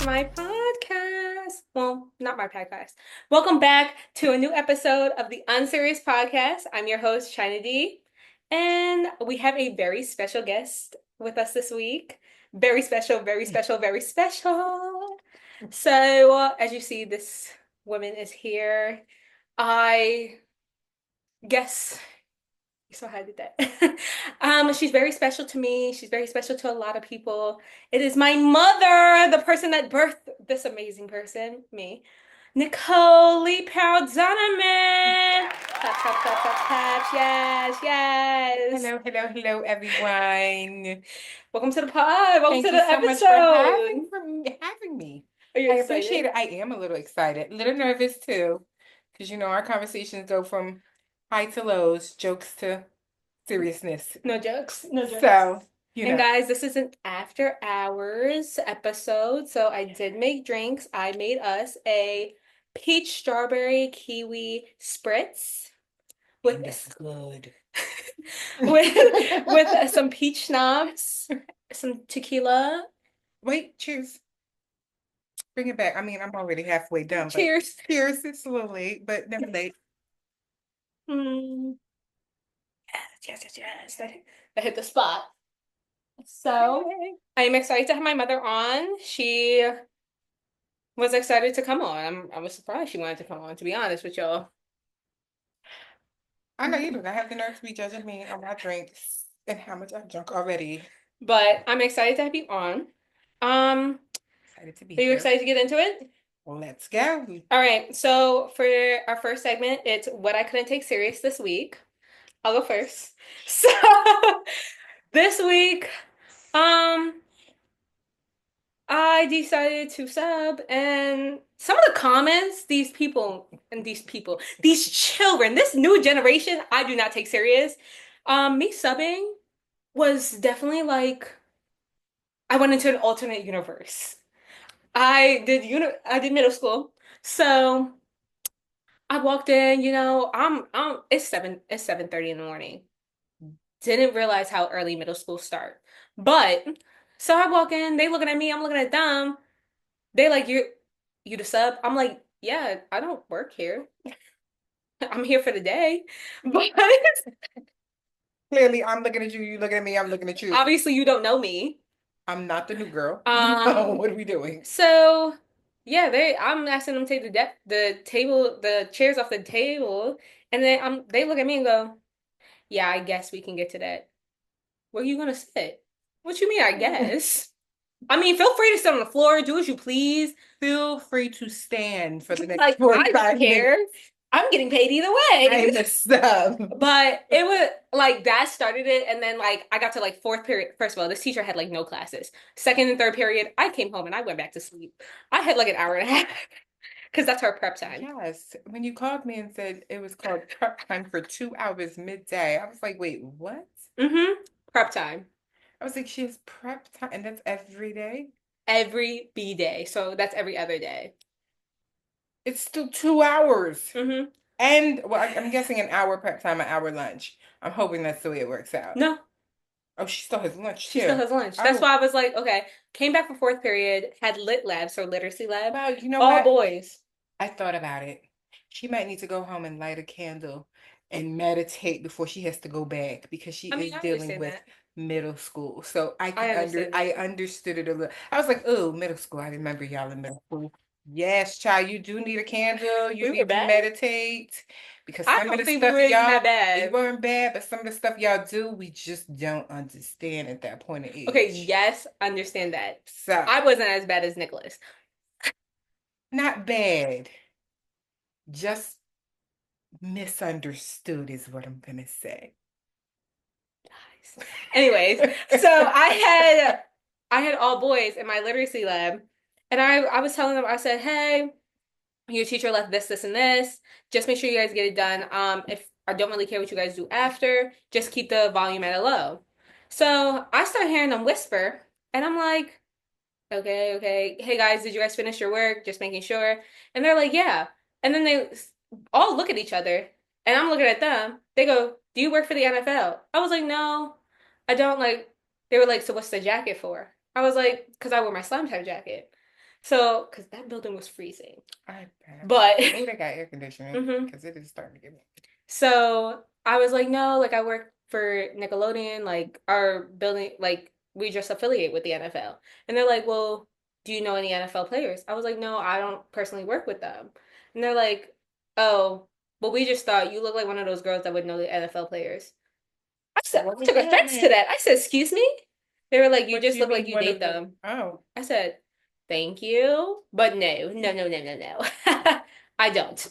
to my podcast. Well, not my podcast. Welcome back to a new episode of the Unseriouss podcast. I'm your host, China D, and we have a very special guest with us this week. Very special, very special, very special. So, as you see, this woman is here. I guess so how I did that. She's very special to me. She's very special to a lot of people. It is my mother, the person that birthed this amazing person, me. Nicole Leepow Dunneman. Clap, clap, clap, clap, clap. Yes, yes. Hello, everyone. Welcome to the pod. Welcome Thank to you the so much episode. for having me. Are you I appreciate excited? it. I am a little excited, a little nervous too, because our conversations go from high to lows, jokes to seriousness. No jokes. No jokes. So, And guys, this is an after hours episode. So I did make drinks. I made us a peach strawberry kiwi spritz with that's good. with some peach schnapps, some tequila. Wait, cheers. Bring it back. I mean, I'm already halfway done, but Cheers. cheers. It's a little late, but never late. Mm. Yes, yes, yes, yes. I hit the spot. So I am excited to have my mother on. She was excited to come on. I was surprised she wanted to come on, to be honest with y'all. I know you do not have the nerve to be judging me on my drinks and how much I've drunk already. But I'm excited to have you on. Excited to be Are you here. excited to get into it? Well, let's go. All right. So for our first segment, it's what I couldn't take serious this week. I'll go first. So this week, I decided to sub, and some of the comments, these children, this new generation, I do not take serious. Me subbing was definitely like I went into an alternate universe. I did middle school. So I walked in, it's 7:30 in the morning. Didn't realize how early middle school start. But so I walk in, they looking at me, I'm looking at them. They like you the sub? I'm like, yeah, I don't work here. I'm here for the day. But Clearly, I'm looking at you, you looking at me, I'm looking at you. obviously you don't know me. I'm not the new girl. Um, What are we doing? so yeah, I'm asking them to take the chairs off the table, and then they look at me and go, "Yeah, I guess we can get to that. Where are you gonna sit? What you mean, I guess? I mean, feel free to sit on the floor, do as you please. Feel free to stand for the next Like, I 45 don't care. minutes. I'm getting paid either way." I'm a sub. But it was like that started it, and then like I got to like fourth period. First of all, this teacher had like no classes. Second and third period, I came home and I went back to sleep. I had like an hour and a half because that's our prep time. Yes, when you called me and said it was called prep time for 2 hours midday, I was like, wait, what? Prep time. I was like, she has prep time, and that's every day? Every B day. So that's every other day. It's still 2 hours. Mm-hmm. And well, I'm guessing an hour prep time, an hour lunch. I'm hoping that's the way it works out. No, Oh, she still has lunch she too. still has lunch. That's Oh, why I was like, okay, came back for fourth period, had lit lab, so literacy lab, well, you know all what? boys. I thought about it. She might need to go home and light a candle and meditate before she has to go back because she I mean, is I dealing understand with that. middle school. So I understand I that. understood it a little. I was like, oh, middle school. I remember y'all in middle school. Yes, child, you do need a candle. You We were need to bad. meditate because I some of don't the think we stuff were even that y'all, we bad. weren't bad, but some of the stuff y'all do, we just don't understand at that point of Okay, age. yes, understand that. So, I wasn't as bad as Nicholas. not bad, just misunderstood is what I'm gonna say. Anyways, so I had all boys in my literacy lab, and I was telling them, I said, hey, your teacher left this, this, and this. Just make sure you guys get it done. If I don't really care what you guys do after, just keep the volume at a low. So I start hearing them whisper, and I'm like, okay, okay. Hey guys, did you guys finish your work? Just making sure. And they're like, yeah. And then they all look at each other, and I'm looking at them. They go, do you work for the NFL? I was like, no, I don't. Like, they were like, so what's the jacket for? I was like, because I wear my slime time jacket. So, because that building was freezing. I bet. But Maybe they got air conditioning mhm. because it is starting to get me. So I was like, no, like I work for Nickelodeon, like our building, like we just affiliate with the NFL. And they're like, well, do you know any NFL players? I was like, no, I don't personally work with them. And they're like, oh, well, we just thought you look like one of those girls that would know the NFL players. What I does took that offense to mean? that. I said, excuse me? They were like, you What do just you look like mean you one date of the, them. oh, I said, thank you, but no, no, no, no, no, no. I don't.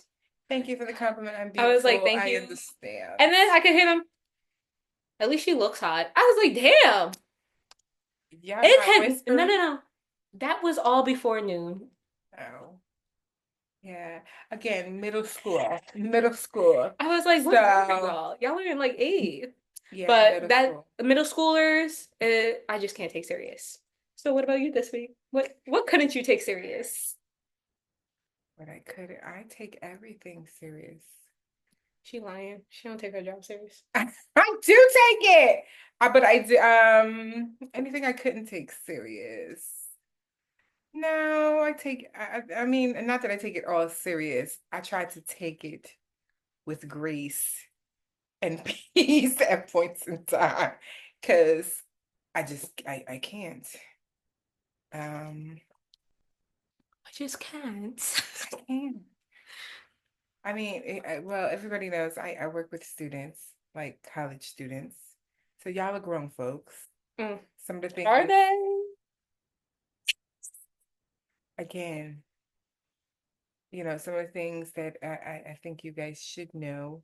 thank you for the compliment. I'm I was like, beautiful. thank I you. understand. And then I could hear them. At least she looks hot. I was like, damn. Y'all It not had no, whisper. no, no. That was all before noon. Oh, yeah. Again, middle school. Middle school. I was like, what were So, y'all? Y'all were in like eight. yeah, But middle that school. middle schoolers, I just can't take serious. So what about you this week? What couldn't you take serious? But I couldn't. I take everything serious. She lying. She don't take her job serious. I do take it. But I do anything I couldn't take serious. No, I mean, not that I take it all serious. I try to take it with grace and peace at points in time. Cause I can't. Um I just can't. I can't. I mean, well, everybody knows I work with students, like college students. So y'all are grown folks. Mm. Some of the things Are that, they? again, some of the things that I think you guys should know.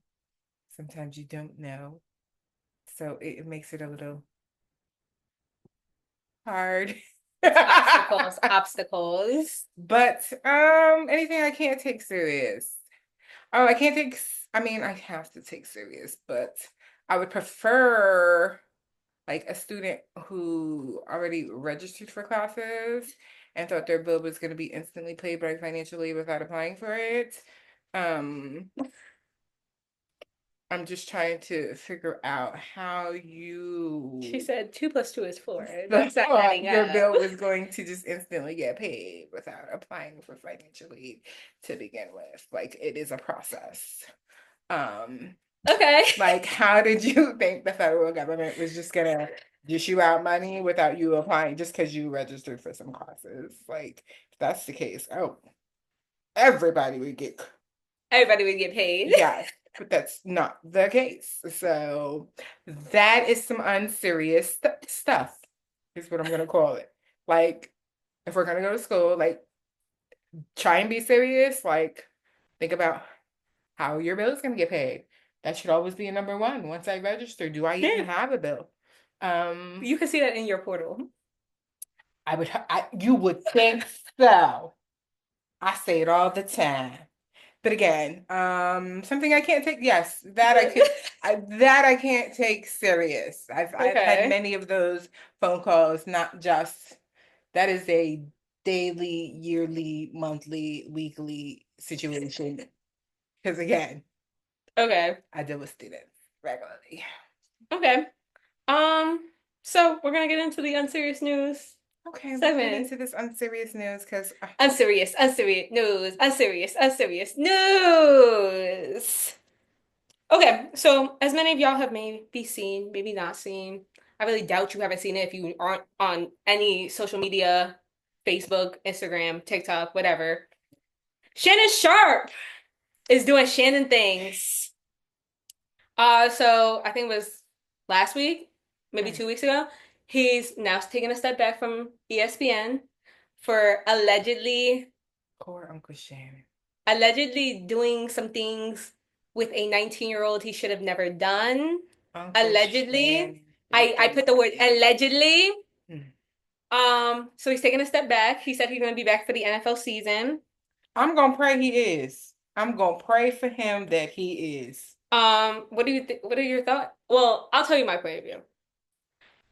Sometimes you don't know. So it makes it a little hard. Obstacles, obstacles. But anything I can't take serious. Oh, I can't take, I mean, I have to take serious, but I would prefer like a student who already registered for classes and thought their bill was going to be instantly paid by financial aid without applying for it. Um, I'm just trying to figure out how She you said 2 + 2 is 4. That's not thought adding your up. bill was going to just instantly get paid without applying for financial aid to begin with. Like it is a process. Um, Okay. like how did you think the federal government was just gonna dish you out money without you applying just because you registered for some classes? Like if that's the case, oh, everybody would get. Everybody would get paid. Yes, but that's not the case. So that is some unserious stuff, is what I'm gonna call it. Like, if we're gonna go to school, like, try and be serious. Like, think about how your bill is gonna get paid. That should always be a number one. Once I register, do I even Yeah. have a bill? You can see that in your portal. You would think so. I say it all the time. But again, something I can't take. Yes, that I can't take serious. I've had Okay. many of those phone calls, not just that is a daily, yearly, monthly, weekly situation. Because again, Okay. I deal with students regularly. Okay. Um, so we're gonna get into the unserious news Okay, let's get segment. into this unserious news because Unserious, unserious news, unserious, unserious news. Okay, so as many of y'all have maybe seen, maybe not seen, I really doubt you haven't seen it if you aren't on any social media, Facebook, Instagram, TikTok, whatever. Shannon Sharp is doing Shannon things. So I think it was last week, maybe 2 weeks ago. He's now taking a step back from ESPN for poor Uncle Shannon. allegedly doing some things with a 19-year-old he should have never done. Uncle Allegedly. Shannon I is put the word allegedly. Hmm. So he's taking a step back. He said he's gonna be back for the NFL season. I'm gonna pray he is. I'm gonna pray for him that he is. What do you think? What are your thoughts? Well, I'll tell you my point of view.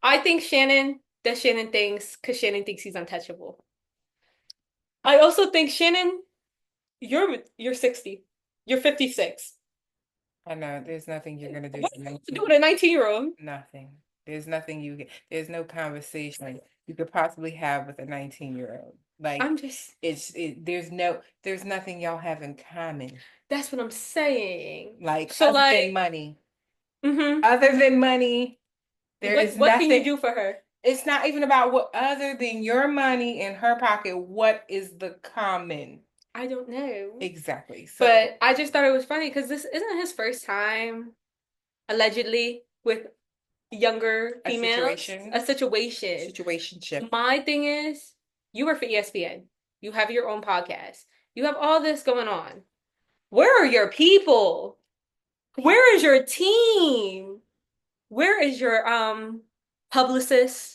I think Shannon does Shannon things because Shannon thinks he's untouchable. I also think Shannon, you're 60. You're 56. I know there's nothing you're gonna do What to do you 19. do with a 19-year-old? Nothing. There's nothing there's no conversation you could possibly have with a 19-year-old. Like I'm just, there's nothing y'all have in common. that's what I'm saying. Like So like, mm-hmm. other than money, there is What can you nothing. do for her? It's not even about what other than your money in her pocket. What is the common? I don't know. Exactly. So But I just thought it was funny because this isn't his first time, allegedly, with younger a females. A situation. situationship. My thing is, you work for ESPN. You have your own podcast. You have all this going on. Where are your people? Where is your team? Where is your publicist?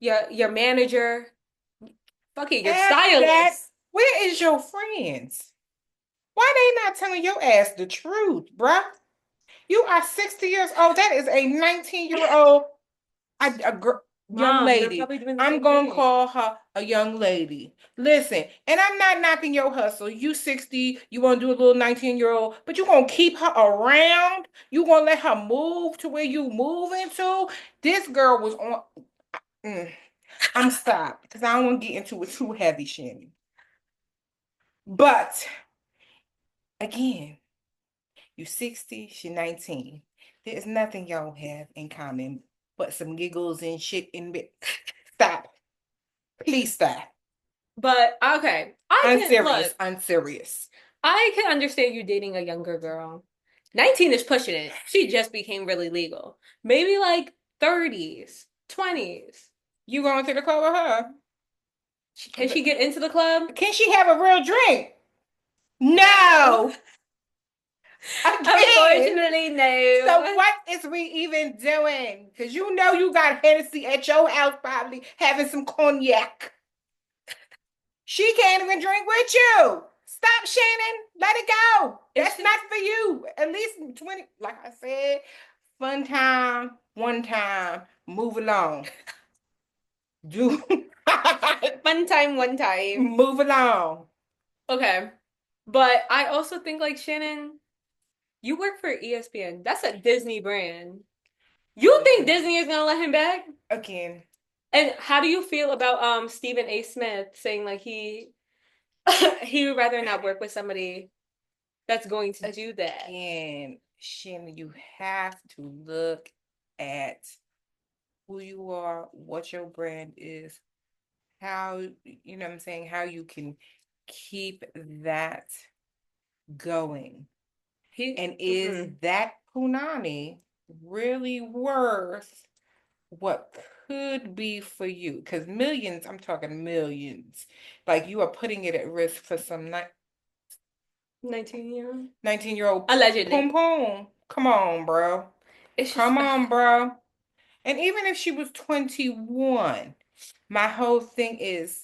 Your manager? Fuck it, your At that, stylist. where is your friends? Why they not telling your ass the truth, bruh? You are 60 years old. That is a 19-year-old young Mom, they're lady. probably doing the I'm same gonna thing. call her a young lady. Listen, and I'm not knocking your hustle. You 60, you want to do a little 19-year-old, but you gonna keep her around? You gonna let her move to where you move into? This girl was on. I'm stopped because I don't want to get into it too heavy, Shannon. But again, you 60, she 19. There's nothing y'all have in common but some giggles and shit in bed. Stop. Please stop. But okay, I can Unserious, look. unserious. I can understand you dating a younger girl. 19 is pushing it. She just became really legal. Maybe like 30s, 20s. You going to the club with her? Can she get into the club? Can she have a real drink? No. Again. Unfortunately, So no. what is we even doing? Because you know you got Hennessy at your house probably having some cognac. She can't even drink with you. Stop, Shannon. Let it go. That's not for you. At least 20, like I said, fun time, one time, move along. Do Fun time, one time. move along. Okay. But I also think like Shannon, you work for ESPN. That's a Disney brand. You think Disney is gonna let him back? Again. And how do you feel about Stephen A. Smith saying like he would rather not work with somebody that's going to do that? Again, Shannon, you have to look at who you are, what your brand is, how, you know what I'm saying, how you can keep that going. And is that punani really worth what could be for you? Because millions, I'm talking millions. Like you are putting it at risk for some 19-year-old? 19-year-old Allegedly. poom poom. Come on, bro. It's just Come on, bro. And even if she was 21, my whole thing is,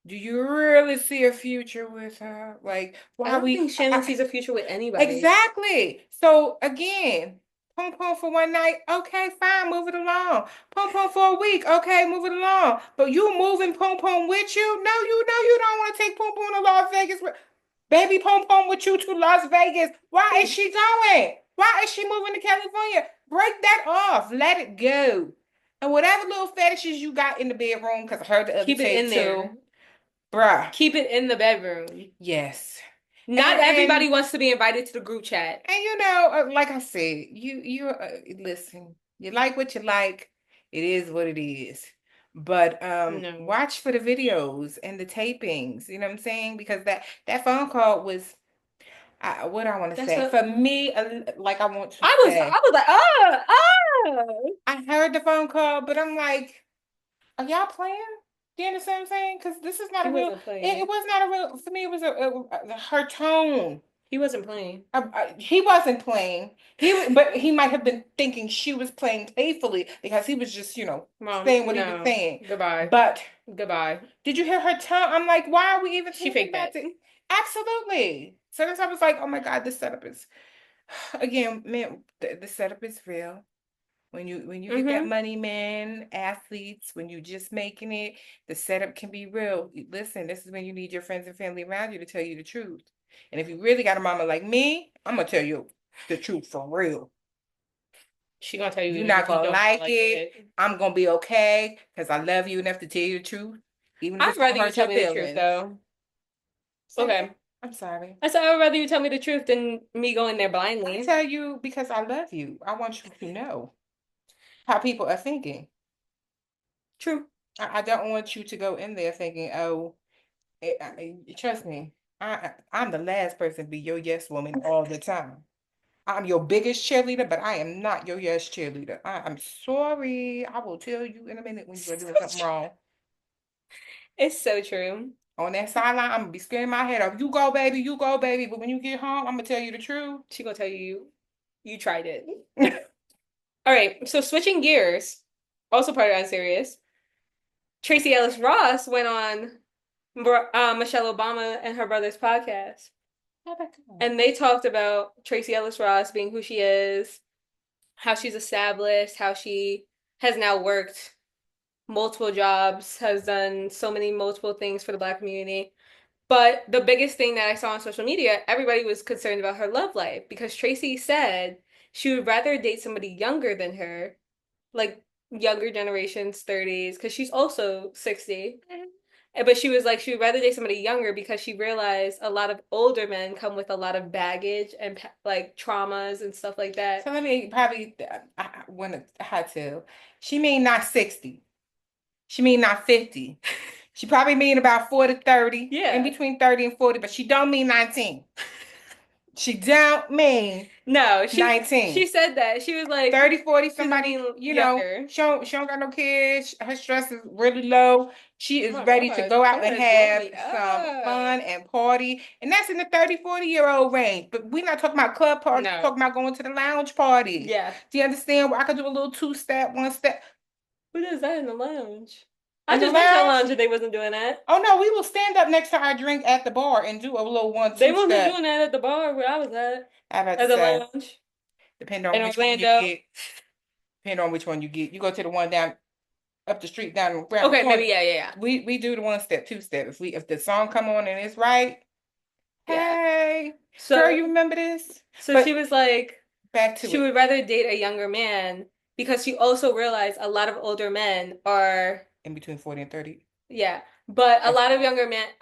do you really see a future with her? Like, I why don't we think Shannon sees a future with anybody. exactly. So again, pom pom for one night, okay, fine, move it along. Pom pom for a week, okay, move it along. But you moving pom pom with you? No, you know you don't want to take pom pom to Las Vegas. Baby pom pom with you to Las Vegas. Why is she going? Why is she moving to California? Break that off. Let it go. And whatever little fetishes you got in the bedroom, because I heard the other Keep it tape in too. there. Bruh. Keep it in the bedroom. Yes. Not everybody wants to be invited to the group chat. And you know, like I said, you listen. You like what you like. It is what it is. But No. watch for the videos and the tapings. You know what I'm saying? Because that phone call was what I want to That's say. what For me, like I want to I say, was like, oh. I heard the phone call, but I'm like, are y'all playing? Do you understand what I'm saying? Because this is not He a real. wasn't It playing. was not a real. For me, it was her tone. He wasn't playing. He wasn't playing. But he might have been thinking she was playing playfully because he was just, Mom, saying what he was no. saying. Goodbye. But Goodbye. did you hear her tone? I'm like, why are we even She talking faked about that. it? Absolutely. So that's I was like, oh my God, this setup is again, man, the setup is real. When you get that money, man, athletes, when you just making it, the setup can be real. Listen, this is when you need your friends and family around you to tell you the truth. And if you really got a mama like me, I'm gonna tell you the truth for real. She gonna tell you You're you not really gonna don't like like it. it. I'm gonna be okay because I love you enough to tell you the truth. even if I'd it's gonna rather you hurt tell your me the truth, feelings. though. Say again. Okay. I'm sorry. I said I would rather you tell me the truth than me going there I blindly. tell you because I love you. I want you to know how people are thinking. True. I don't want you to go in there thinking, oh, trust me, I'm the last person to be your yes woman all the time. I'm your biggest cheerleader, but I am not your yes cheerleader. I'm sorry. I will tell you in a minute when you're doing something wrong. It's so true. On that sideline, I'm gonna be scaring my head off. You go, baby, you go, baby. But when you get home, I'm gonna tell you the truth. She gonna tell you tried it. All right, so switching gears, also part of Unserious. Tracy Ellis Ross went on Michelle Obama and her brother's podcast, How about that? and they talked about Tracy Ellis Ross being who she is, how she's established, how she has now worked multiple jobs, has done so many multiple things for the Black community. But the biggest thing that I saw on social media, everybody was concerned about her love life because Tracy said she would rather date somebody younger than her, like younger generations, 30s, because she's also 60. But she was like, she would rather date somebody younger because she realized a lot of older men come with a lot of baggage and like traumas and stuff like So that. let me probably when it had to. She mean not 60. She mean not 50. She probably mean about 40, 30, in Yeah. between 30 and 40, but she don't mean 19. She don't mean No, she 19. said that. She was like, 30, 40, she doesn't somebody, mean younger. she don't got no kids. Her stress is really low. She Oh is my ready to God, go out and somebody's blowing have me some up. fun and party. And that's in the 30, 40-year-old range. But we're not talking about club parties. We're No. talking about going to the lounge parties. Yeah. Do you understand where I could do a little two-step, one-step Who does that in the lounge? I in the just went to a lounge? lounge and they wasn't doing that. Oh no, we will stand up next to our drink at the bar and do a little one, They two wasn't step. doing that at the bar where I was I about to at the say, lounge depending on in which one you Orlando. get, depending on which one you get. You go to the one down up the street down around the Okay, maybe corner. yeah. We do the one step, two step. If the song come on and it's right, Yeah. hey, girl, So you remember this? so she But was like back to she it. would rather date a younger man because she also realized a lot of older men are In between 40 and 30. yeah, but That's a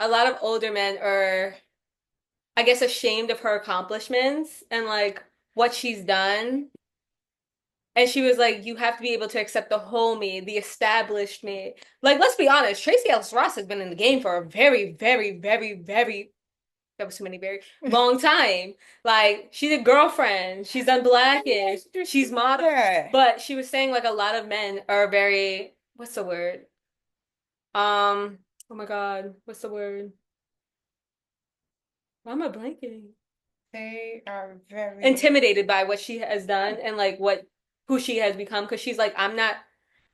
lot of older men are I guess ashamed of her accomplishments and like what she's done. And she was like, you have to be able to accept the whole me, the established me. Like, let's be honest, Tracy Ellis Ross has been in the game for a very, that was too many very long time. Like, she's a girlfriend. She's done Blackish. She's modeled. yeah. But she was saying like a lot of men are very, what's the word? Oh my God, what's the word? Why am I blanking? They are very Intimidated by what she has done and like what who she has become because she's like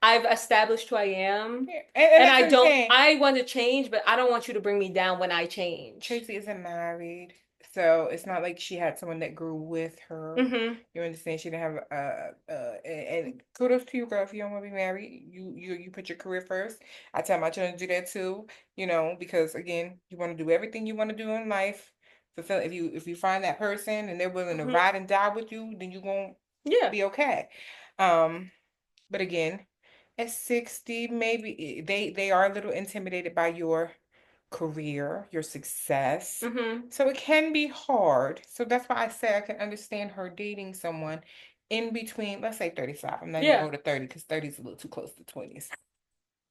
I've established who I am yeah. And and that's what I'm saying. I want to change but I don't want you to bring me down when I change. Tracy isn't married, so it's not like she had someone that grew with her. Mm-hmm. You understand? She didn't have and kudos to you, girl. If you don't want to be married, you put your career first. I tell my children to do that too. You know, because again, you want to do everything you want to do in life. Fulfill if you find that person and they're willing to Mm-hmm. ride and die with you, then you're gonna Yeah. be okay. Um, but again, at 60, maybe they are a little intimidated by your career, your success. Mm-hmm. So it can be hard. So that's why I say I can understand her dating someone in between, let's say 35. I'm not even Yeah. going to 30 because 30 is a little too close to 20s.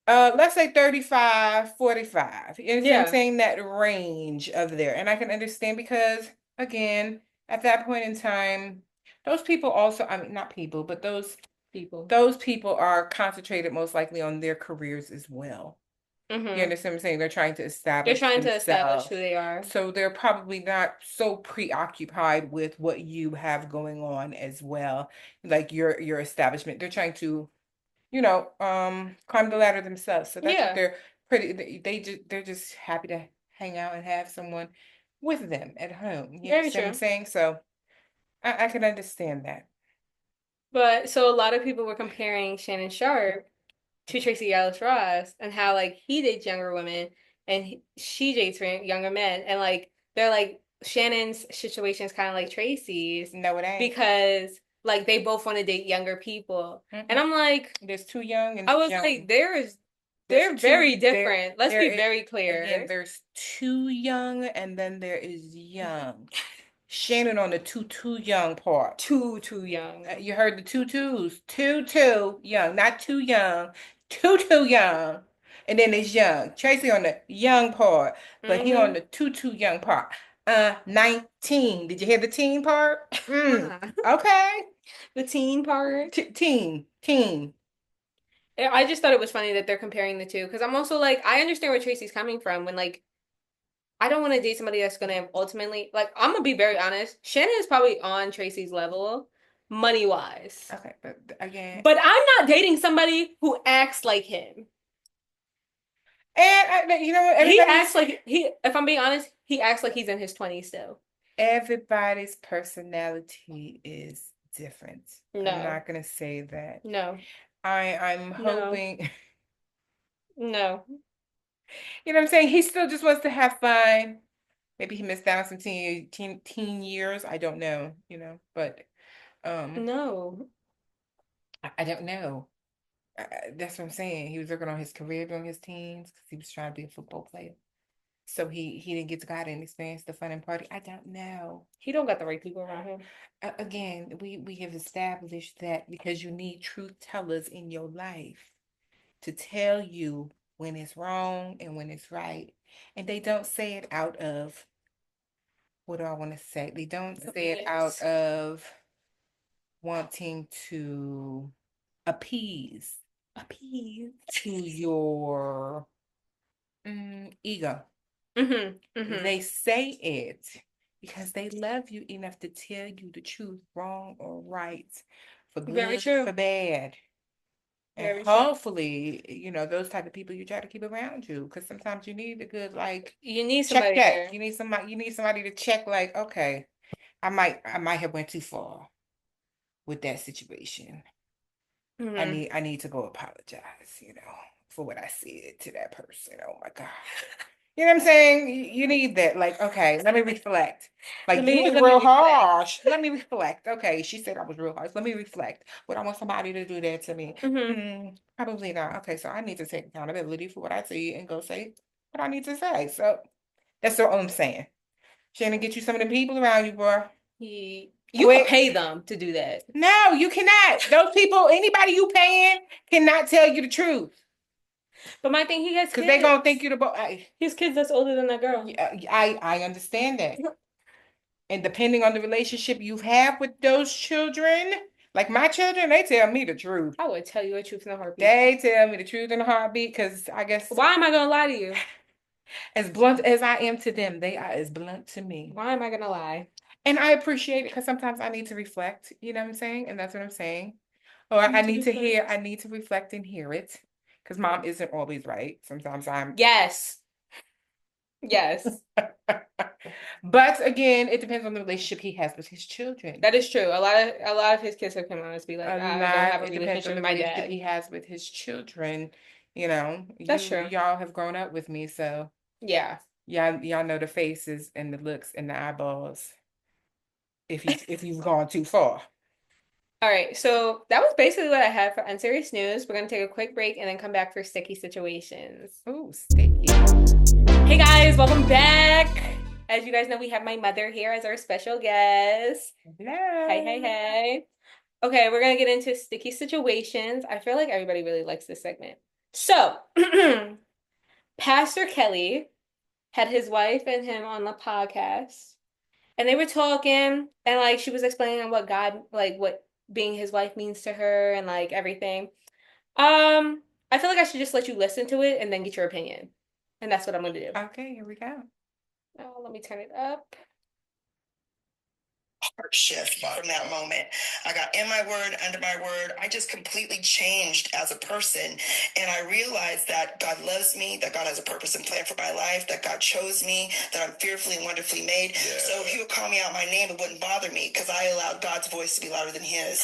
Let's say 35, 45. You understand what I'm Yeah. saying? That range of there. And I can understand because, again, at that point in time, those people also, I mean, not people, but People. those people are concentrated most likely on their careers as well. You Mm-hmm. understand what I'm saying? They're trying to They're establish trying to establish who themselves. they are. So they're probably not so preoccupied with what you have going on as well, like your establishment. They're trying to, climb the ladder themselves. So that's what Yeah. they're pretty they're just happy to hang out and have someone with them at home. You Very understand what I'm true. saying? So I can understand that. But so a lot of people were comparing Shannon Sharp to Tracy Ellis Ross and how like he dates younger women and she dates younger men and like they're like Shannon's situation is kind of like Tracy's No, it ain't. because like they both want to date younger people and Mm-mm. I'm like There's too young and I too was like young. They're very different. Let's be very clear. Again, there's too young and then there is young. Shannon on the too young part. Too young. You heard the twos. Too young, not too young. Too young. And then there's young. Tracy on the young part, but he on the too young part. 19. Did you hear the teen part? Okay. The teen part. Teen. I just thought it was funny that they're comparing the two because I'm also like, I understand where Tracy's coming from when like I don't want to date somebody that's gonna ultimately like I'm gonna be very honest. Shannon is probably on Tracy's level, money wise. Okay, but again, but I'm not dating somebody who acts like him. And you know what? He acts like he. If I'm being honest, he acts like he's in his 20s still. Everybody's personality is different. No. I'm not gonna say that. No. I'm hoping. No. You know what I'm saying? He still just wants to have fun. Maybe he missed out on some teen years. I don't know, you know, but no. I don't know. That's what I'm saying. He was working on his career during his teens because he was trying to be a football player. So he didn't get to go out and experience the fun and party. I don't know. He don't got the right people around him. Again, we have established that because you need truth tellers in your life to tell you when it's wrong and when it's right. And they don't say it out of, what do I want to say? They don't say it out of wanting to appease to your ego. They say it because they love you enough to tell you the truth, wrong or right, for good, for bad. And hopefully, you know, those type of people you try to keep around you, because sometimes you need a good, like, you need somebody check. You need somebody to check, like, okay, I might have went too far with that situation. I need to go apologize, you know, for what I said to that person. Oh my God. You know what I'm saying? You need that. Like, okay, let me reflect. Like, you was real harsh. Let me reflect. Okay, she said I was real harsh. Let me reflect. Would I want somebody to do that to me? Probably not. Okay, so I need to take accountability for what I see and go say what I need to say. So that's what I'm saying. Shannon, get you some of the people around you, bro. You can pay them to do that. No, you cannot. Those people, anybody you paying, cannot tell you the truth. But my thing, he has kids. Because they're going to think you're the boy. His kids that's older than that girl. I understand that. And depending on the relationship you have with those children, like my children, they tell me the truth. I would tell you the truth in a heartbeat. They tell me the truth in a heartbeat because I guess. Why am I going to lie to you? As blunt as I am to them, they are as blunt to me. Why am I going to lie? And I appreciate it because sometimes I need to reflect, you know what I'm saying? And that's what I'm saying. Or I need to reflect and hear it. Because mom isn't always right. Sometimes I'm. Yes. But again, it depends on the relationship he has with his children. That is true. A lot of his kids have come out to be like, I don't have a relationship with my dad. He has with his children, you know. That's true. Y'all have grown up with me, so yeah. Y'all know the faces and the looks and the eyeballs. If you've gone too far. All right, so that was basically what I had for Unserious News. We're going to take a quick break and then come back for Sticky Situations. Ooh, sticky. Hey guys, welcome back. As you guys know, we have my mother here as our special guest. Hello. Hey. Okay, we're going to get into Sticky Situations. I feel like everybody really likes this segment. So, Pastor Kelly had his wife and him on the podcast. And they were talking, and like she was explaining what God, like what being his wife means to her and like everything. I feel like I should just let you listen to it and then get your opinion. And that's what I'm gonna do. Okay, here we go. Now let me turn it up. Heart shift from that moment. I got in my word, under my word. I just completely changed as a person. And I realized that God loves me, that God has a purpose and plan for my life, that God chose me, that I'm fearfully and wonderfully made. Yeah. So if he would call me out my name, it wouldn't bother me because I allowed God's voice to be louder than his.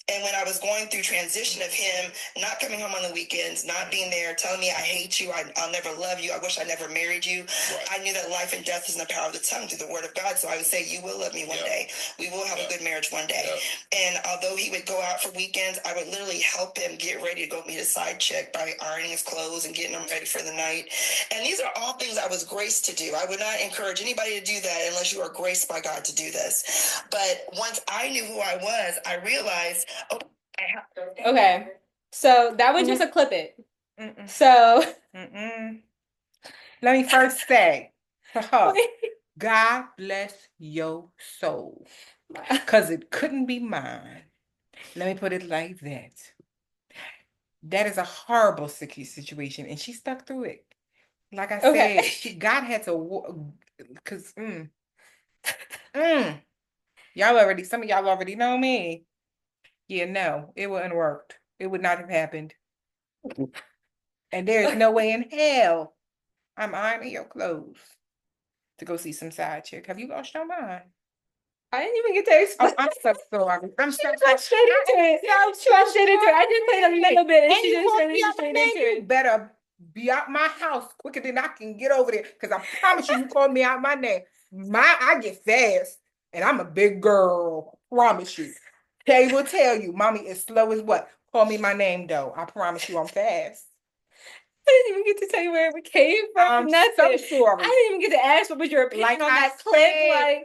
And when I was going through transition of him not coming home on the weekends, not being there, telling me I hate you, I'll never love you, I wish I never married you, I knew that life and death is in the power of the tongue through the word of God. So I would say, you will love me one day. We will have a good marriage one day. And although he would go out for weekends, I would literally help him get ready to go meet a side chick by ironing his clothes and getting him ready for the night. And these are all things I was graced to do. I would not encourage anybody to do that unless you are graced by God to do this. But once I knew who I was, I realized, oh, I have to. Okay. So that was just a clip it. Mm-mm. So Mm-mm. Let me first say, to her, God bless your soul, because it couldn't be mine. Let me put it like that. That is a horrible situation, and she stuck through it. Like I Okay. said, God had to, because some of y'all already know me. Yeah, no, it wouldn't have worked. It would not have happened. And there's no way in hell I'm ironing your clothes to go see some side chick. Have you lost your mind? I didn't even get to explain. Oh, I'm so sorry. I'm so She went straight into it. She went straight into it. I just played a little bit, and she just went straight into You it. better be out my house quicker than I can get over there. Because I promise you, you call me out my name. I get fast. And I'm a big girl. Promise you. They will tell you, mommy is slow as what? Call me my name, though. I promise you I'm fast. I didn't even get to tell you where it came from. I'm Nothing. so sorry. I didn't even get to ask what was your opinion on that clip. Like,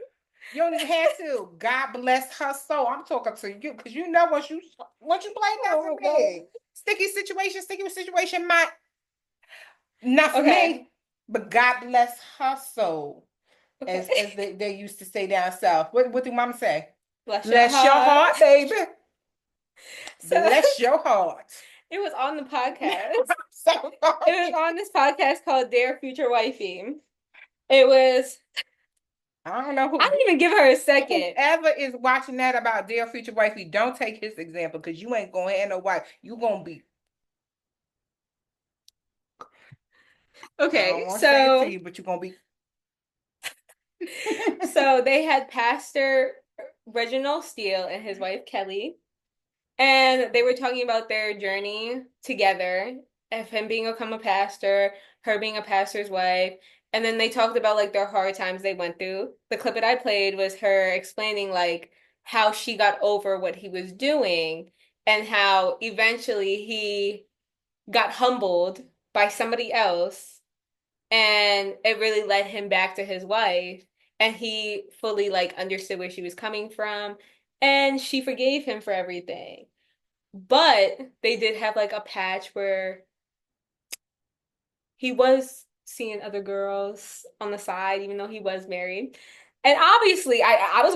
you don't even have to. God bless her soul. I'm talking to you because you know once you play that for me. Sticky situation might not for me, but God bless her soul. As they used to say down south. What do mama say? Bless your heart, baby. So, bless your heart. It was on the podcast. It was on this podcast called Dear Future Wifey. It was. I don't know who. I didn't even give her a second. Whoever is watching that about Dear Future Wifey, don't take his example because you ain't gonna have no wife. You gonna be. Okay, I don't want to say it to you, but you're gonna be. So they had Pastor Reginald Steele and his wife Kelly, and they were talking about their journey together, of him being a pastor, her being a pastor's wife, and then they talked about like their hard times they went through. The clip that I played was her explaining like how she got over what he was doing and how eventually he got humbled by somebody else and it really led him back to his wife and he fully like understood where she was coming from and she forgave him for everything. But they did have like a patch where he was seeing other girls on the side, even though he was married. And obviously, I was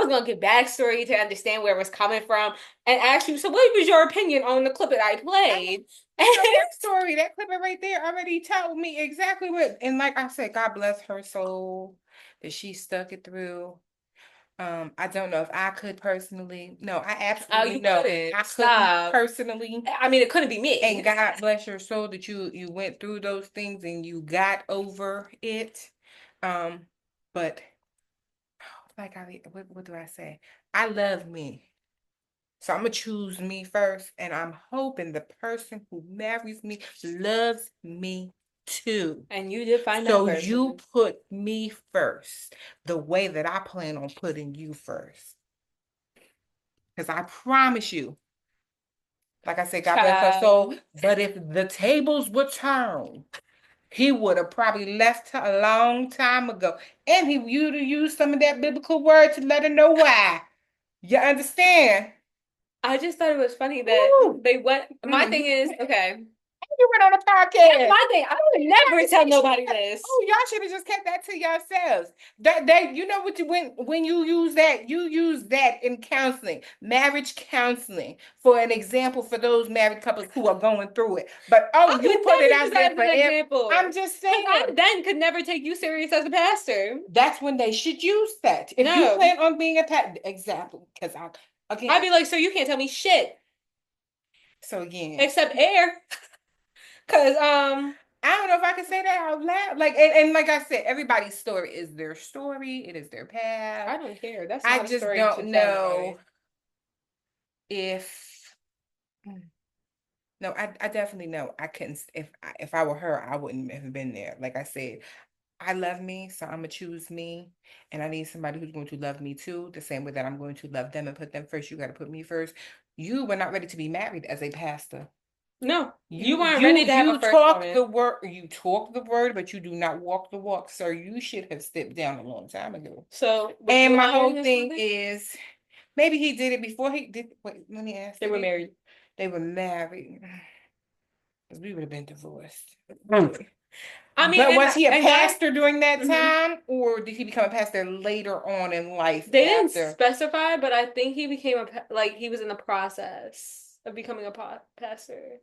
gonna get backstory to understand where it was coming from, and ask you. So, what was your opinion on the clip that I played? Backstory, that clip right there already told me exactly what. And like I said, God bless her soul that she stuck it through. I don't know if I could personally. No, I absolutely know I couldn't personally. I mean, it couldn't be me. And God bless your soul that you went through those things and you got over it. But like what do I say? I love me. So I'm gonna choose me first, and I'm hoping the person who marries me loves me too. And you did find that person. So you put me first, the way that I plan on putting you first. Because I promise you, like I said, God bless her soul. But if the tables were turned, he would have probably left her a long time ago. And he would have used some of that biblical word to let her know why. You understand? I just thought it was funny that they went. My thing is, okay. You went on a podcast. That's my thing. I would never tell nobody this. Oh, y'all should have just kept that to yourselves. That you know what you when you use that in counseling, marriage counseling, for an example for those married couples who are going through it. But you put it out there for example. I'm just saying. I then could never take you serious as a pastor. That's when they should use that. If you plan on being a pastor, exactly. Because I'd be like, so you can't tell me shit. So again, except air. Cause I don't know if I can say that out loud. Like and like I said, everybody's story is their story. It is their path. I don't care. That's I just don't know. if no, I definitely know I couldn't. If I were her, I wouldn't have been there. Like I said, I love me, so I'm gonna choose me, and I need somebody who's going to love me too, the same way that I'm going to love them and put them first. You got to put me first. You were not ready to be married as a pastor. No, you You weren't you ready to have a you first talk woman. the word, but you do not walk the walk, sir. You should have stepped down a long time ago. So was And you my honoring whole his thing mother? is maybe he did it before he did. Wait, let me ask. They were married. They were married. Because we would have been divorced. I mean, But was he a and God, pastor during that mhm. time, or did he become a pastor later on in life They didn't after? specify, but I think he became like he was in the process of becoming a pastor.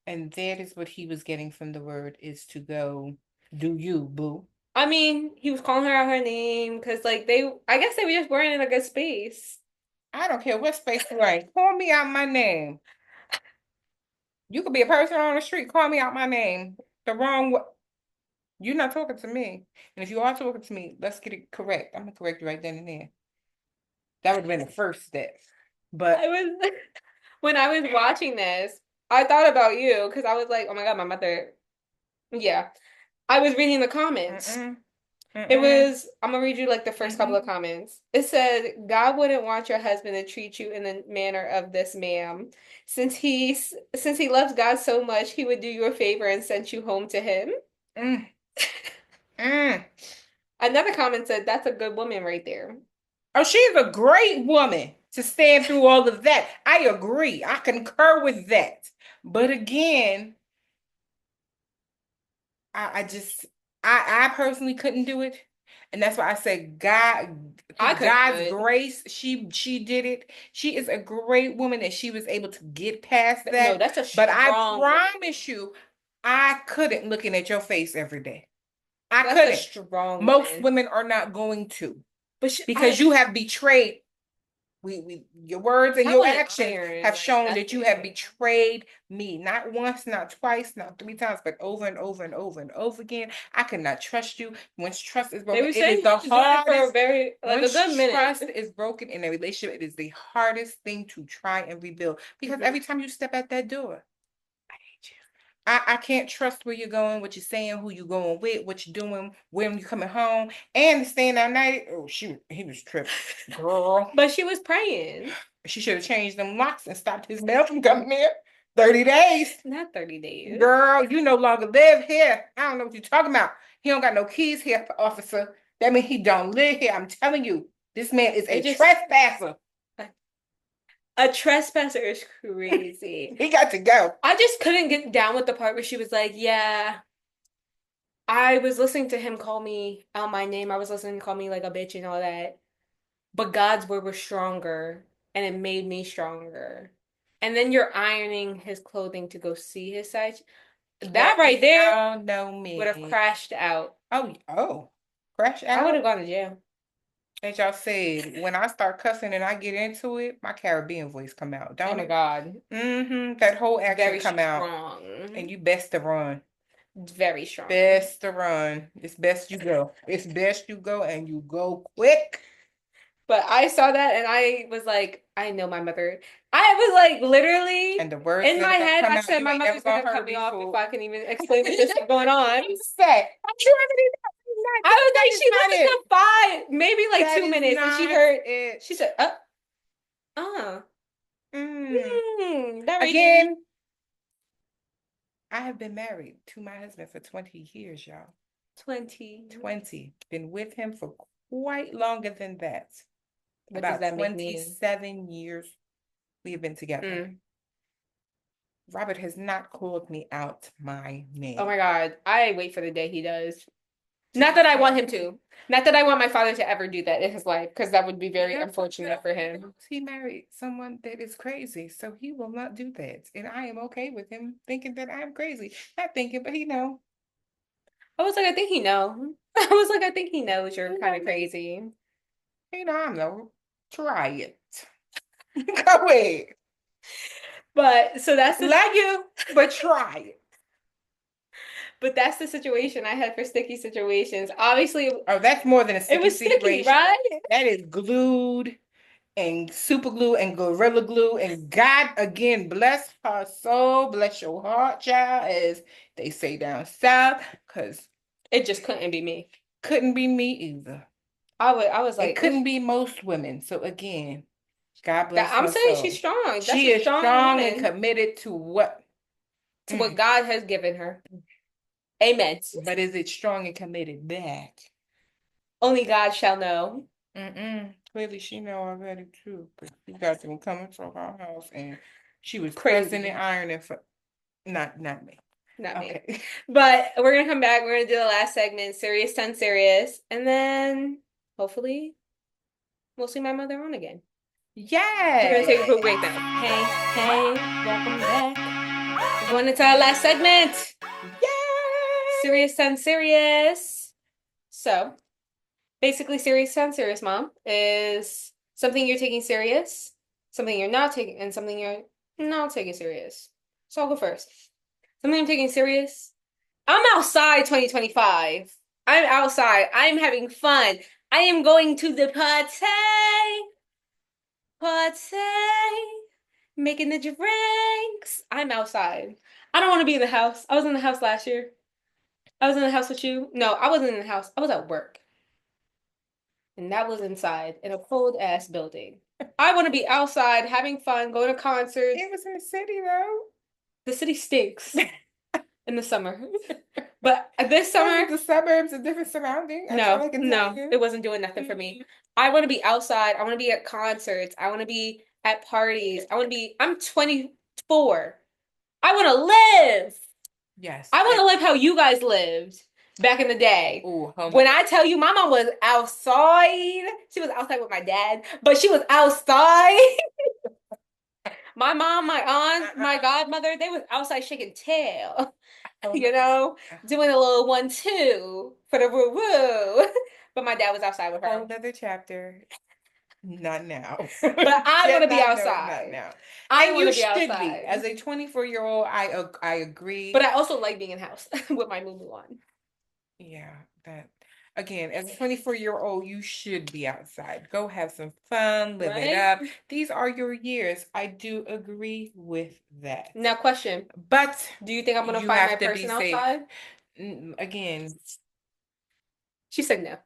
And that is what he was getting from the word is to go do you, boo. I mean, he was calling her out her name because, like, I guess they were just weren't in a good space. I don't care what space you're in. Call me out my name. You could be a person on the street, call me out my name. The wrong way. You're not talking to me. And if you are talking to me, let's get it correct. I'm gonna correct you right then and there. That would have been the first step. But I was when I was watching this, I thought about you because I was like, oh my God, my mother. Yeah, I was reading the comments. mm-mm, It mm-mm, was, I'm gonna read you like the first couple of mm-mm. comments. It said, God wouldn't want your husband to treat you in the manner of this ma'am. Since he loves God so much, he would do you a favor and send you home to him. Mm, mm. Another comment said, that's a good woman right there. Oh, she's a great woman to stand through all of that. I agree. I concur with that. But again, I just I personally couldn't do it. And that's why I said God, I through couldn't do God's it. grace, she did it. She is a great woman and she was able to get past No, that. that's a But I strong woman. promise you, I couldn't looking at your face every day. I That's a couldn't. strong Most woman. women are not going to But because you have betrayed your words and I your wouldn't actions iron have like shown that you have nothing. betrayed me, not once, not twice, not three times, but over and over and over and over again. I cannot trust you. Once trust is They broken, were it is saying the he was doing it for a hardest. very, like a Once good minute. trust is broken in a relationship, it is the hardest thing to try and rebuild because every time you step at that door, I hate you. I can't trust where you're going, what you're saying, who you're going with, what you're doing, when you're coming home, and staying that night. Oh, he was tripping. Girl. But she was praying. She should have changed them locks and stopped his mail from coming in. 30 days. Not 30 days. Girl, you no longer live here. I don't know what you're talking about. He don't got no keys here, officer. That means he don't live here. I'm telling you, this man is a It just trespasser. a trespasser is crazy. He got to go. I just couldn't get down with the part where she was like, yeah, I was listening to him call me out my name. I was listening to call me like a bitch and all that. But God's word was stronger and it made me stronger. And then you're ironing his clothing to go see his side. That right there Y'all know me. would have crashed out. Oh, crash I would out. have gone to jail. As y'all said, when I start cussing and I get into it, my Caribbean voice come out, Oh don't my it? God. That whole accent Very come out, strong. and you best to run. Very strong. Best to run. It's best you go. It's best you go and you go quick. But I saw that and I was like, I know my mother. I was like, literally And the words in that my are gonna head, come I out, said, you my ain't never mother's gonna gonna cut heard me off before. before I can even explain what this is going on. Say, don't you already know? I was That like, is she not listened it. to five, maybe like That 2 is minutes, and she not heard, it. she said, uh, Mm. that right there. Again, I have been married to my husband for 20 years, y'all. 20. 20. Been with him for quite longer than that. What does About that make me? 27 years we have been together. Robert has not called me out my name. Oh my God. I wait for the day he does. Not that I want him to. Not that I want my father to ever do that in his life, because that would be very unfortunate for him. He married someone that is crazy, so he will not do that. And I am okay with him thinking that I'm crazy. Not thinking, but he know. I was like, I think he knows. I was like, I think he knows you're kind of crazy. You know, I'm no. Try it. Go ahead. But so that's the Love you, but try it. but that's the situation I had for sticky situations. Obviously, Oh, that's more than a it sticky was sticky, situation. right? That is glued. and super glue and gorilla glue. And God, again, bless her soul, bless your heart, child, as they say down south, because It just couldn't be me. couldn't be me either. I was It like, couldn't be most women. So again, God bless I'm her saying soul. she's strong. That's She a is strong strong and woman committed to what? to what God has given her. Amen. But is it strong and committed back? Only God shall know. Clearly, she know already too. But she got them coming to her house, and she was Crazy. pressing and ironing for not me. Not me. Okay. But we're gonna come back. We're gonna do the last segment, serious to unserious, and then hopefully we'll see my mother on again. Yay! We're gonna take a quick break now. Hey, welcome back. We're going into our last segment. Yay! Serious to unserious. So, basically, serious to unserious, Mom, is something you're taking serious, something you're not taking, and something you're not taking serious. So I'll go first. Something I'm taking serious. I'm outside 2025. I'm outside. I'm having fun. I am going to the party, making the drinks. I'm outside. I don't want to be in the house. I was in the house last year. I was in the house with you. No, I wasn't in the house. I was at work. And that was inside in a cold ass building. I want to be outside having fun, going to concerts. It was in the city though. The city stinks in the summer. But this summer, the suburbs, a different surrounding. no, it wasn't doing nothing for me. I want to be outside. I want to be at concerts. I want to be at parties. I'm 24. I want to live. Yes. I want to live how you guys lived back in the day. Ooh, when I tell you my mom was outside, she was outside with my dad, but she was outside. My mom, my aunt, my godmother, they was outside shaking tail. Doing a little 1-2 for the woo woo. But my dad was outside with her. Whole another chapter. Not now. But I want to be Not outside. now. I want to be outside. As a 24-year-old, I agree. But I also like being in house with my moo on. Yeah, that again, as a 24-year-old, you should be outside. Go have some fun, live it up. These are your years. I do agree with that. Now, question. But do you think I'm going to find my person outside? Again. She said no.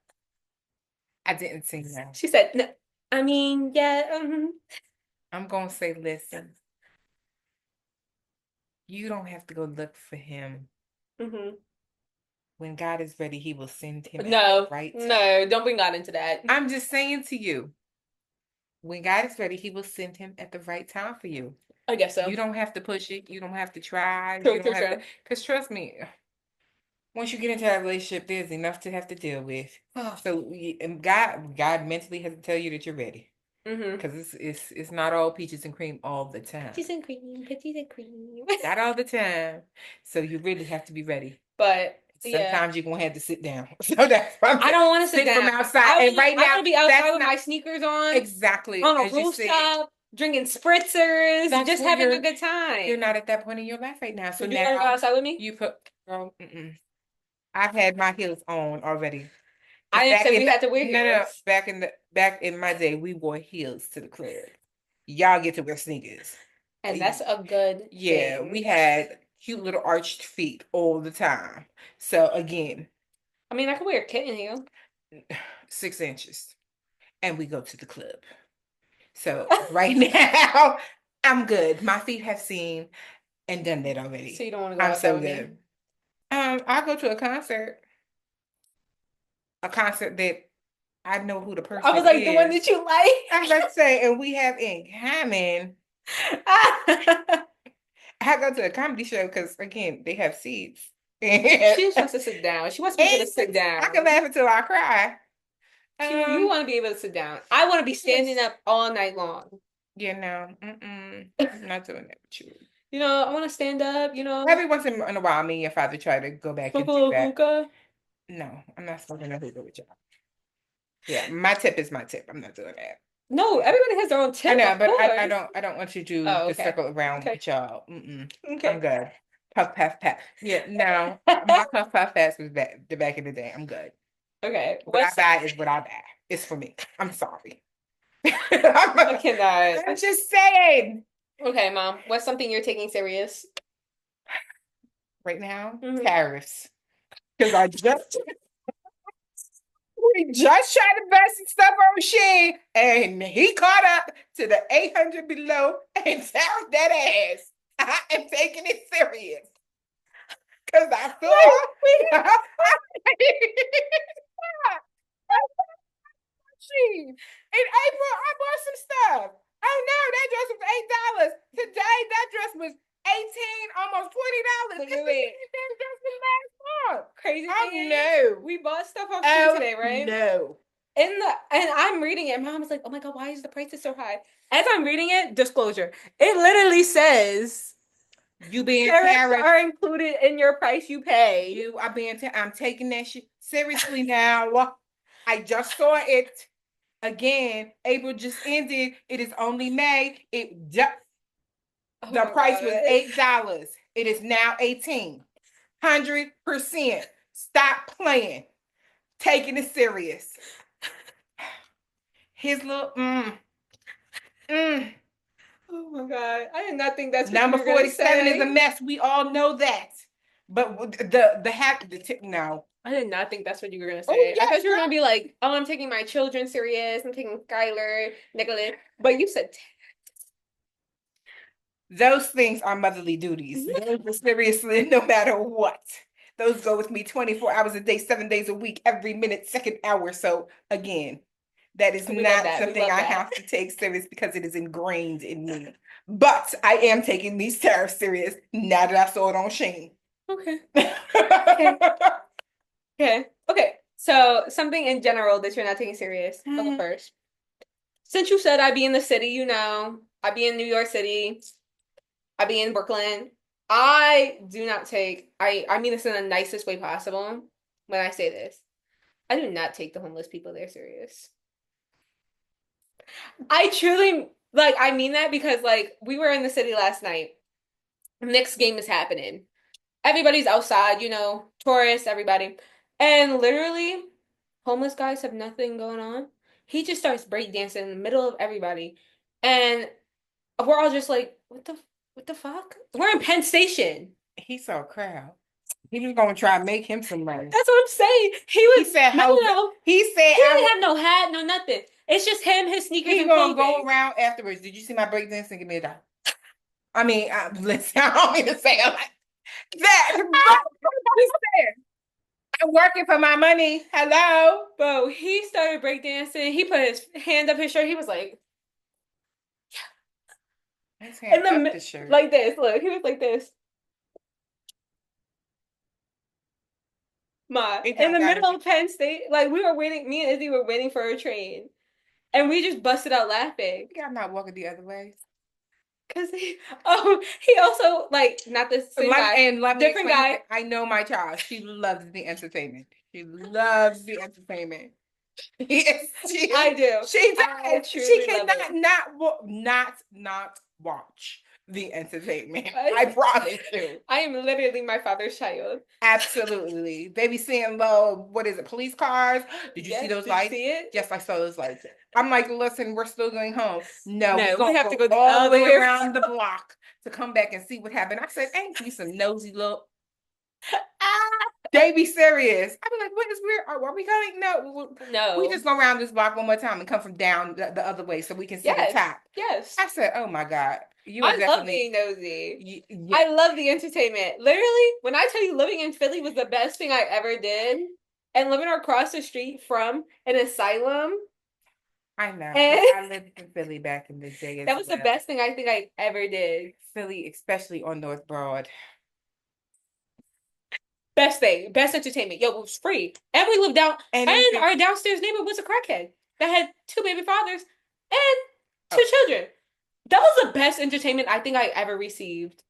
I didn't say no. She said no. I mean, yeah. I'm going to say, listen. You don't have to go look for him. When God is ready, he will send him. No, right? No, don't bring God into that. I'm just saying to you, when God is ready, he will send him at the right time for you. I guess so. You don't have to push it. You don't have to try. Because trust me, once you get into that relationship, there's enough to have to deal with. So, and God mentally has to tell you that you're ready. Because it's not all peaches and cream all the time. Peaches and cream. Not all the time. So you really have to be ready. But sometimes you're gonna have to sit down. So that's why I don't want to sit down from outside. And right now, I want to be outside with my sneakers on. Exactly. On a rooftop, drinking spritzers, just having a good time. You're not at that point in your life right now. So you want to go outside with me? You put, girl, I've had my heels on already. I didn't say we had to wear heels. No. Back in my day, we wore heels to the club. Y'all get to wear sneakers. And that's a good thing. We had cute little arched feet all the time. So again, I mean, I could wear a kitten heel. 6 inches. And we go to the club. So right now, I'm good. My feet have seen and done that already. So you don't want to go outside with me? I'll go to a concert. A concert that I know who the person is. I was like, the one that you like? I was about to say, and we have in common. I go to a comedy show because, again, they have seats. She just wants to sit down. She wants to be able to sit down. I can laugh until I cry. You want to be able to sit down. I want to be standing up all night long. Yeah, no. I'm not doing that with you. I want to stand up, Every once in a while, me and your father try to go back and do that. Hookah? No, I'm not smoking a hookah with y'all. Yeah, my tip is my tip. I'm not doing that. No, everybody has their own tip. I know, but I don't want you to the circle around with y'all. Okay. I'm good. Puff, pass. Yeah, no. My puff, pass was back in the day. I'm good. Okay. What I buy is what I buy. It's for me. I'm sorry. I cannot. I'm just saying. Okay, Mom. What's something you're taking serious? Right now, Mhm. tariffs. Because we just tried to buy some stuff on Shein, and he caught up to the 800 below and tariffed that ass. I am taking it serious. Because I saw Shein. In April, I bought some stuff. Oh no, that dress was $8. Today, that dress was 18, almost $20. Wait, It's wait, the wait. same damn dress from last month. Crazy Oh thing is, no. we bought stuff off Shein today, right? No. And I'm reading it. Mom's like, "Oh my God, why is the prices so high?" As I'm reading it, disclosure, it literally says You being tariffs tariffed. are included in your price you pay. You are being I'm taking that shit seriously now. I just saw it again. April just ended. It is only May. Oh The my price was God. $8. It is now 18. 100%. Stop playing. Taking it serious. His little Oh my God. I did not think that's what you number were gonna 47 is a say. mess. We all know that. But no. I did not think that's what you were gonna Oh, say. I yes, thought you were girl. gonna be like, "Oh, I'm taking my children serious. I'm taking Skylar, Nicholas." But you said Those things are motherly duties. Those are seriously, no matter what. Those go with me 24 hours a day, 7 days a week, every minute, second, hour. So again, that is we love not that. We something love I that. have to take serious because it is ingrained in me. But I am taking these tariffs serious now that I saw it on Shein. Okay. Okay. Okay. Okay. So something in general that you're not taking serious. I'll go first. Since you said I'd be in the city, I'd be in New York City, I'd be in Brooklyn. I do not take, I mean this in the nicest way possible when I say this. I do not take the homeless people there serious. I truly, like, I mean that because, like, we were in the city last night. Knicks game is happening. Everybody's outside, tourists, everybody. And literally, homeless guys have nothing going on. He just starts breakdancing in the middle of everybody. And we're all just like, what the fuck? We're in Penn Station. He saw a crowd. He was gonna try and make him some money. That's what I'm saying. He said, no. He said, He didn't have no hat, no nothing. It's just him, his sneakers, he and gonna clothing. go around afterwards. Did you see my breakdancing? Give me a dollar. I mean, listen, I don't mean to say it like that. I'm working for my money. Hello. Bro, he started breakdancing. He put his hand up his shirt. He was like, His in hand up the shirt. like this. Look, he was like this. In the middle of Penn State, like we were waiting, me and Izzy were waiting for a train, and we just busted out laughing. I'm not walking the other way. Cause he also like not the same guy, and let me different guy. I know my child. She loves the entertainment. She loves the entertainment. I do. She I does. truly She love cannot not watch the entertainment. I promise you. I am literally my father's child. Absolutely. They be seeing low, what is it, police cars? Did you see those lights? Did you see it? Yes, I saw those lights. I'm like, listen, we're still going home. No, we have to go the all the other way way around the block to come back and see what happened. I said, ain't you some nosy look? They be serious. I be like, what is weird? Are we going? No. We just go around this block one more time and come from down the other way so we can see the top. Yes. I said, oh my God. I love being nosy. I love the entertainment. Literally, when I tell you living in Philly was the best thing I ever did, and living across the street from an asylum. I know. I lived in Philly back in the day. That was the best thing I think I ever did. Philly, especially on North Broad. Best thing, best entertainment. Yo, it was free. And we lived down, and our downstairs neighbor was a crackhead that had 2 baby fathers and 2 children. That was the best entertainment I think I ever received.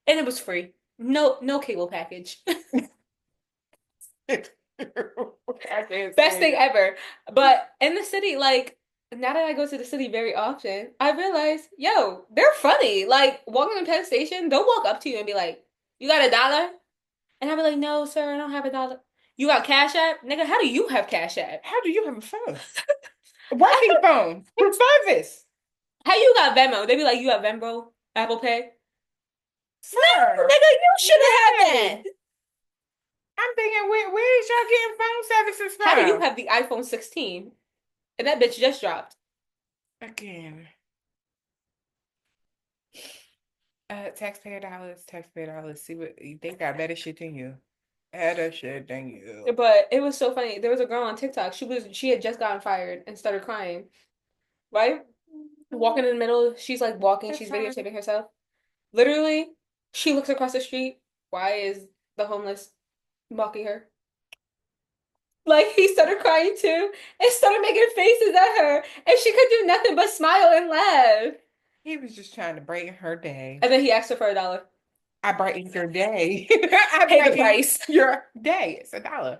And it was free. No cable package. Best thing ever. But in the city, like, now that I go to the city very often, I realize, yo, they're funny. Like, walking to Penn Station, they'll walk up to you and be like, "You got $1?" And I'll be like, "No, sir, I don't have $1." "You got Cash App?" "Nigga, how do you have Cash App?" How do you have a phone? Working phone for service. How you got Venmo? They be like, you got Venmo, Apple Pay. Sir, Nigga, you should have had that. I'm thinking, where is y'all getting phone services from? How do you have the iPhone 16? And that bitch just dropped. Again. Taxpayer dollars. See what they got better shit than you. Better shit than you. But it was so funny. There was a girl on TikTok. She had just gotten fired and started crying. Right? Walking in the middle, she's like walking, she's videotaping herself. Literally, she looks across the street. Why is the homeless mocking her? Like he started crying too and started making faces at her, and she could do nothing but smile and laugh. He was just trying to brighten her day. And then he asked her for $1. I brightened your day. I paid the price. Your day. It's $1.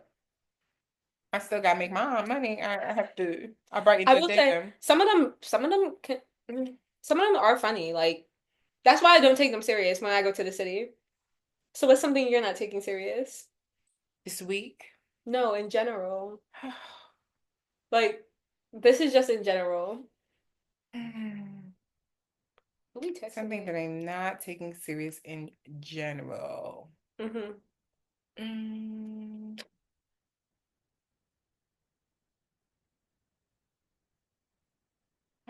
I still gotta make my own money. I have to. I brightened I your will day. say some of them are funny. Like that's why I don't take them serious when I go to the city. So what's something you're not taking serious? This week. No, in general. Like this is just in general. Something that I'm not taking serious in general. Mm-hmm.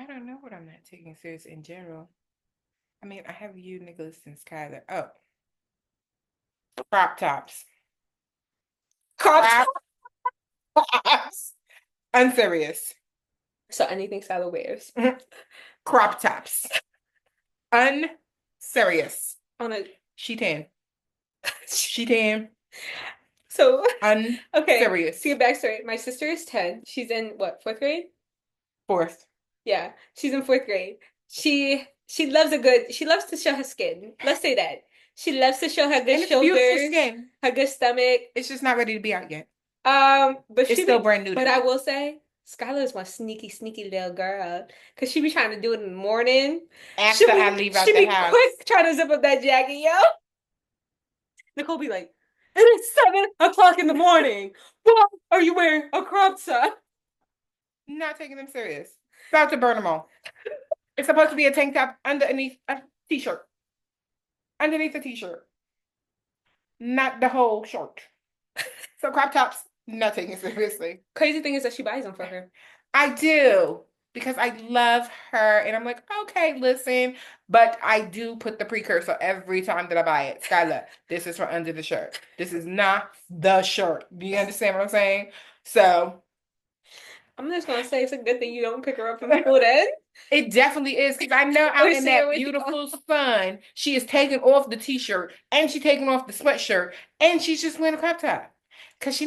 I don't know what I'm not taking serious in general. I mean, I have you, Nicholas, and Skylar. Oh. Crop tops. Crop tops. Unserious. So anything Skylar wears. Crop tops. Unserious. On a She tan. She tan. So okay. Serious. See a backstory. My sister is 10. She's in what, 4th grade? 4th. Yeah, she's in 4th grade. She loves she loves to show her skin. Let's say that. She loves to show her good shoulders, skin. Her good stomach. It's just not ready to be out yet. But it's still brand new. But I will say, Skylar is one sneaky little girl. Cause she be trying to do it in the morning. After I leave out the house. She be quick trying to zip up that jacket, yo. Nicole be like, it is 7 o'clock in the morning. Why are you wearing a crop top? Not taking them serious. About to burn them all. It's supposed to be a tank top underneath a t-shirt. Underneath a t-shirt. Not the whole shirt. So crop tops, not taking it seriously. Crazy thing is that she buys them for her. I do. Because I love her. And I'm like, okay, listen. But I do put the precursor every time that I buy it. Skylar, this is for under the shirt. This is not the shirt. Do you understand what I'm saying? So I'm just gonna say it's a good thing you don't pick her up from school then. It definitely is, because I know out in that beautiful sun, she is taking off the t-shirt and she's taking off the sweatshirt and she's just wearing a crop top. Because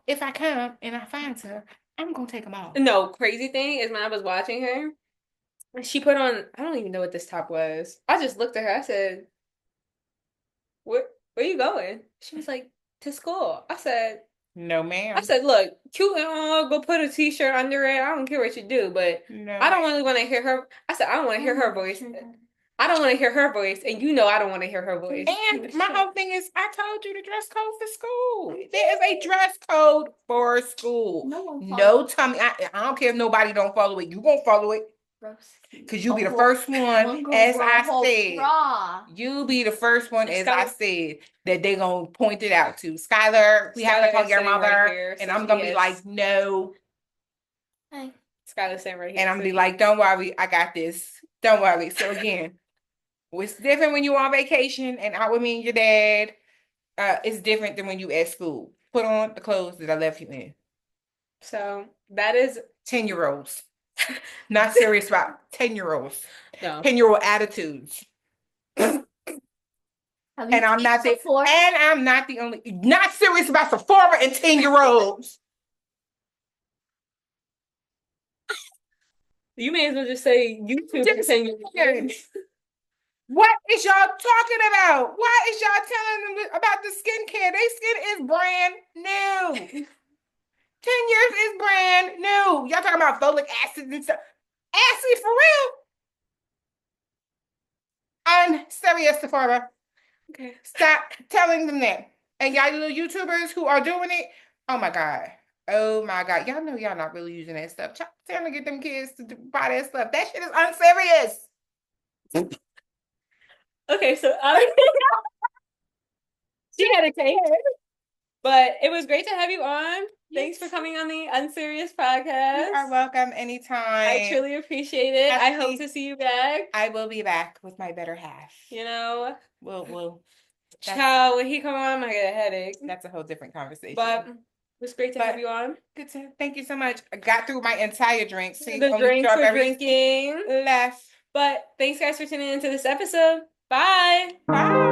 if I come and I find her, I'm gonna take them off. No, crazy thing is when I was watching her, she put on, I don't even know what this top was. I just looked at her, I said, where are you going? She was like, to school. I said, no, ma'am. I said, look, cute and all, go put a t-shirt under it. I don't care what you do, but no, I don't really want to hear her. I said, I don't want to hear her voice. I don't want to hear her voice, and you know I don't want to hear her voice. And my whole thing is, I told you the dress code for school. There is a dress code for school. No, Tommy, I don't care if nobody don't follow it. You won't follow it. Because you'll be the first one, as I said. You'll be the first one, as I said, that they going to point it out to. Skylar, we have to call your mother. Right here, and I'm going to be like, no. Hi. Skylar's sitting right here. And I'm going to be like, don't worry, I got this. Don't worry. So again, it's different when you're on vacation and out with me and your dad. It's different than when you at school. Put on the clothes that I left you in. So that is 10-year-olds. Not serious about 10-year-olds. No. 10-year-old attitudes. And I'm not the only not serious about Sephora and 10-year-olds. You may as well just say YouTube and 10-year-olds. What is y'all talking about? Why is y'all telling them about the skincare? Their skin is brand new. 10 years is brand new. Y'all talking about folic acid and stuff. Acid for real? Unserious, Sephora. Okay. Stop telling them that. And y'all little YouTubers who are doing it, oh my God. Oh my God. Y'all know y'all not really using that stuff. Trying to get them kids to buy that stuff. That shit is unserious. Okay, so she had a cake, but it was great to have you on. Thanks for coming on the Unserious podcast. You are welcome anytime. I truly appreciate it. I hope to see you back. I will be back with my better half. You know, We'll. Child, when he come on, I'm gonna get a headache. That's a whole different conversation. But it was great to have you on. Thank you so much. I got through my entire drink. See, the drinks we're drinking left. But thanks guys for tuning into this episode. Bye. Bye.